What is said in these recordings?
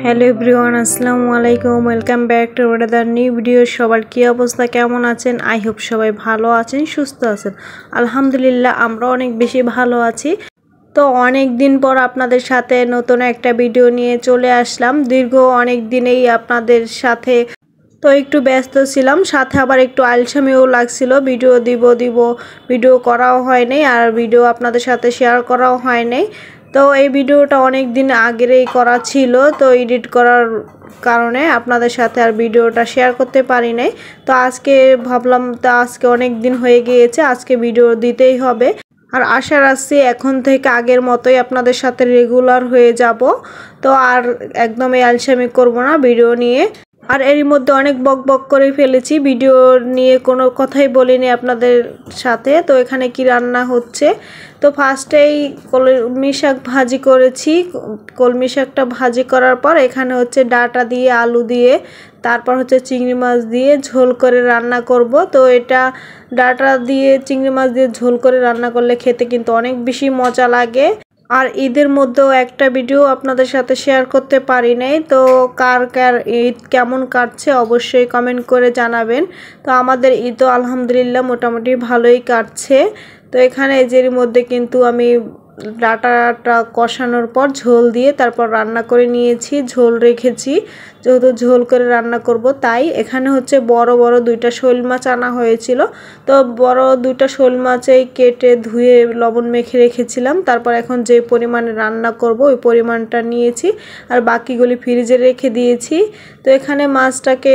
Hello everyone, আসসালামু আলাইকুম। Welcome back to another new video. সবার কী অবস্থা, কেমন আছেন? আই হোপ সবাই ভালো আছেন, সুস্থ আছেন। আলহামদুলিল্লাহ আমরা অনেক বেশি ভালো আছি। তো অনেক দিন পর আপনাদের সাথে নতুন একটা ভিডিও নিয়ে চলে আসলাম। দীর্ঘ অনেক দিনেই আপনাদের সাথে তো একটু ব্যস্ত ছিলাম, সাথে আবার একটু আলসামিও লাগছিল। ভিডিও দিব ভিডিও করাও হয় নাই, আর ভিডিও আপনাদের সাথে শেয়ার করাও হয় নাই। তো এই ভিডিওটা অনেক দিন আগেরই করা ছিল, তো এডিট করার কারণে আপনাদের সাথে আর ভিডিওটা শেয়ার করতে পারি নাই। তো আজকে ভাবলাম, তো আজকে অনেক দিন হয়ে গিয়েছে, আজকে ভিডিও দিতেই হবে। আর আশা রাখছি এখন থেকে আগের মতোই আপনাদের সাথে রেগুলার হয়ে যাব। তো আর একদমই আলসামি করব না ভিডিও নিয়ে। আর এরই মধ্যে অনেক বক বক করে ফেলেছি, ভিডিও নিয়ে কোনো কথাই বলিনি আপনাদের সাথে। তো এখানে কি রান্না হচ্ছে, তো ফার্স্টেই কলমি শাক ভাজি করেছি। কলমি শাকটা ভাজি করার পর এখানে হচ্ছে ডাঁটা দিয়ে, আলু দিয়ে, তারপর হচ্ছে চিংড়ি মাছ দিয়ে ঝোল করে রান্না করব। তো এটা ডাঁটা দিয়ে চিংড়ি মাছ দিয়ে ঝোল করে রান্না করলে খেতে কিন্তু অনেক বেশি মজা লাগে। আর ঈদের মধ্যেও একটা ভিডিও আপনাদের সাথে শেয়ার করতে পারি নাই। তো কার কার ঈদ কেমন কাটছে অবশ্যই কমেন্ট করে জানাবেন। তো আমাদের ঈদও আলহামদুলিল্লাহ মোটামুটি ভালোই কাটছে। তো এখানে এর মধ্যে কিন্তু আমি ডাঁটাটা কষানোর পর ঝোল দিয়ে তারপর রান্না করে নিয়েছি, ঝোল রেখেছি, যেহেতু ঝোল করে রান্না করব তাই। এখানে হচ্ছে বড় বড় দুইটা শোল মাছ আনা হয়েছিল। তো বড় দুইটা শোল মাছেই কেটে ধুয়ে লবণ মেখে রেখেছিলাম। তারপর এখন যে পরিমাণে রান্না করব ওই পরিমাণটা নিয়েছি, আর বাকিগুলি ফ্রিজে রেখে দিয়েছি। তো এখানে মাছটাকে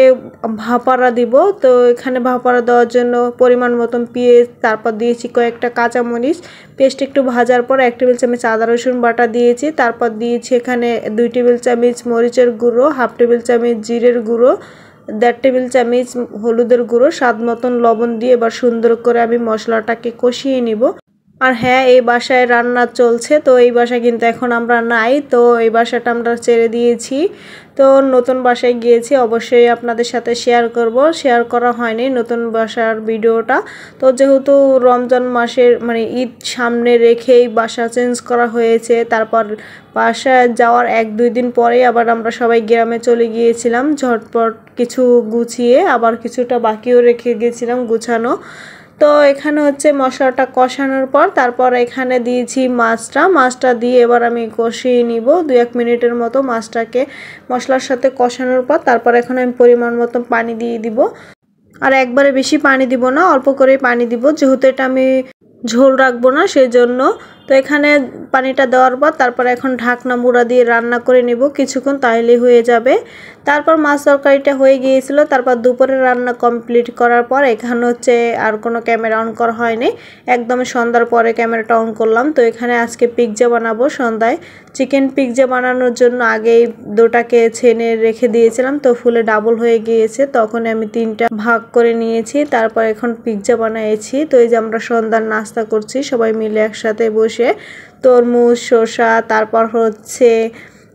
ভাপারা দিব। তো এখানে ভাপারা দেওয়ার জন্য পরিমাণ মতন পেঁয়াজ, তারপর দিয়েছি কয়েকটা কাঁচামরিচ পেস্ট, একটু ভাজার পর 1 টেবিল চামচ আদা রসুন বাটা দিয়েছি। তারপর দিয়েছি এখানে 2 টেবিল চামচ মরিচের গুঁড়ো, 1/2 টেবিল চামচ জিরের গুঁড়ো, 1.5 টেবিল চামচ হলুদের গুঁড়ো, স্বাদ মতন লবণ দিয়ে এবার সুন্দর করে আমি মশলাটাকে কষিয়ে নিব। আর হ্যাঁ, এই বাসায় রান্না চলছে, তো এই বাসায় কিন্তু এখন আমরা নাই। তো এই বাসাটা আমরা ছেড়ে দিয়েছি, তো নতুন বাসায় গিয়েছি, অবশ্যই আপনাদের সাথে শেয়ার করব। শেয়ার করা হয়নি নতুন বাসার ভিডিওটা। তো যেহেতু রমজান মাসের মানে ঈদ সামনে রেখেই বাসা চেঞ্জ করা হয়েছে, তারপর বাসায় যাওয়ার 1-2 দিন পরেই আবার আমরা সবাই গ্রামে চলে গিয়েছিলাম ঝটপট কিছু গুছিয়ে, আবার কিছুটা বাকিও রেখে গিয়েছিলাম গুছানো। তো এখানে হচ্ছে মশলাটা কষানোর পর তারপর এখানে দিয়েছি মাছটা দিয়ে এবার আমি কষিয়ে নিব 2-1 মিনিটের মতো। মাছটাকে মশলার সাথে কষানোর পর তারপর এখন আমি পরিমাণ মতো পানি দিয়ে দিব। আর একবারে বেশি পানি দিব না, অল্প করে পানি দিব, যেহেতু এটা আমি ঝোল রাখবো না সেজন্য। তো এখানে পানিটা দেওয়ার পর তারপর এখন ঢাকনা মুড়া দিয়ে রান্না করে নেব কিছুক্ষণ, তাহলেই হয়ে যাবে। তারপর মাছ তরকারিটা হয়ে গিয়েছিল। তারপর দুপুরে রান্না কমপ্লিট করার পর এখানে হচ্ছে আর কোনো ক্যামেরা অন করা হয়নি, একদম সন্ধ্যার পরে ক্যামেরাটা অন করলাম। তো এখানে আজকে পিৎজা বানাবো সন্ধ্যায়। চিকেন পিৎজা বানানোর জন্য আগেই ডোটাকে ছেনে রেখে দিয়েছিলাম, তো ফুলে ডাবল হয়ে গিয়েছে, তখন আমি 3টা ভাগ করে নিয়েছি। তারপর এখন পিৎজা বানিয়েছি। তো এই যে আমরা সন্ধ্যার নাস্তা করছি সবাই মিলে একসাথে বসে, তরমুজ, শসা, তারপর হচ্ছে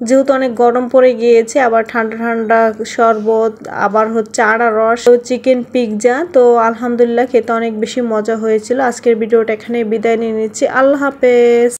যেহেতু অনেক গরম পড়ে গিয়েছে আবার ঠান্ডা ঠান্ডা শরবত, আবার হচ্ছে আনারস, চিকেন পিৎজা। তো আলহামদুলিল্লাহ খেতে অনেক বেশি মজা হয়েছিল। আজকের ভিডিওটা এখানে বিদায় নিয়ে নিচ্ছি। আল্লাহ হাফেজ।